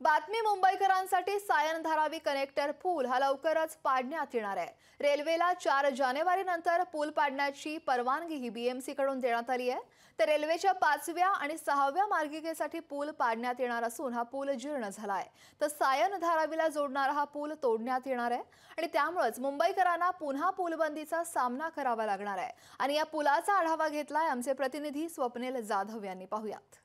बातमी मुंबईकरांसाठी सायन धारावी कनेक्टर पूल हा लवकरच पाडण्यात येणार आहे। रेल्वेला 4 जानेवारीनंतर पूल पाडण्याची परवानगी ही बीएमसी कडून देण्यात आली आहे। तर रेल्वेच्या 5व्या आणि 6व्या मार्गिकेसाठी पूल पाडण्यात येणार असून हा पूल जीर्ण झाला आहे। तर सायन धारावीला जोडणारा हा पूल तोडण्यात येणार आहे आणि त्यामुळेच मुंबईकरांना पुन्हा पूलबंदीचा सामना करावा लागणार आहे। आणि या पुलाचा आढावा घेतलाय आमचे प्रतिनिधी स्वप्नील जाधव यांनी। पाहूयात।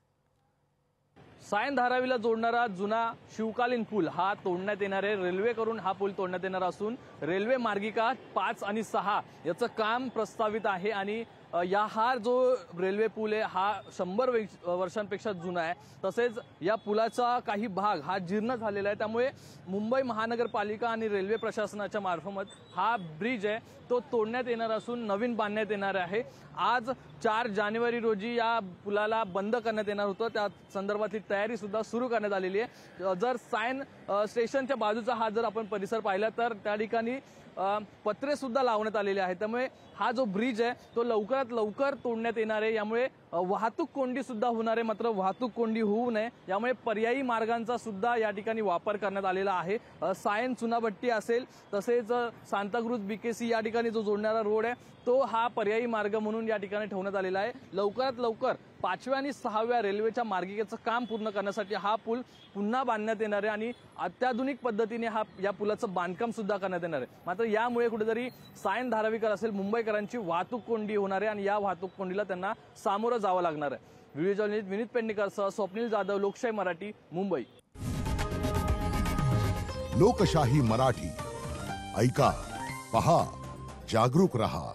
सायन धारावीला जोडणारा जुना शिवकालीन पूल हा तोडण्यात येणार आहे। रेल्वे करून हा पूल तोडण्यात येणार असून रेल्वे मार्गिका 5 आणि 6 याचं काम प्रस्तावित आहे। आणि हा जो रेल्वे पूल आहे हा 100 वर्षांपेक्षा जुना आहे। तसेच या पुलाचा काही भाग हा जीर्ण झालेला आहे। त्यामुळे मुंबई महानगरपालिका आणि रेल्वे प्रशासनाच्या मार्फत हा ब्रिज आहे तो तोडण्यात येणार असून नवीन बांधण्यात येणार आहे। आज 4 जानेवारी रोजी या पुलाला बंद करण्यात येणार होतं। त्या संदर्भातली तयारी सुद्धा सुरू करण्यात आलेली आहे। जर सायन स्टेशनच्या बाजूचा हा जर आपण परिसर पाहिला तर त्या ठिकाणी पत्रे सुद्धा लावण्यात आलेले आहेत। त्यामुळे हा जो ब्रिज आहे तो लवकरात लवकर तोडण्यात येणार आहे। यामुळे वाहतूक कोंडी सुद्धा होणार आहे। मात्र वाहतूक कोंडी होऊ नये यामुळे पर्यायी मार्गांचा सुद्धा या ठिकाणी वापर करण्यात आलेला आहे। सायन चुनाभट्टी असेल तसेच सांताक्रूज बीकेसी या ठिकाणी जो जोडणारा रोड आहे तो हा पर्यायी मार्ग म्हणून या ठिकाणी ठेवण्यात आलेला आहे। लवकरात लवकर 5व्या आणि 6व्या रेल्वेच्या मार्गिकेचं काम पूर्ण करण्यासाठी हा पूल पुन्हा बांधण्यात येणार आहे आणि अत्याधुनिक पद्धतीने या पुलाचं बांधकाम सुद्धा करण्यात येणार आहे। मात्र यामुळे कुठेतरी सायन धारावीकर असेल मुंबईकरांची वाहतूक कोंडी होणार आहे आणि या वाहतूक कोंडीला त्यांना सामोरं जावं लागणार आहे। व्हिडिओ जर्नलिस्ट विनीत पेडणेकरसह स्वप्नील जाधव, लोकशाही मराठी, मुंबई। लोकशाही मराठी ऐका, पहा, जागरूक रहा।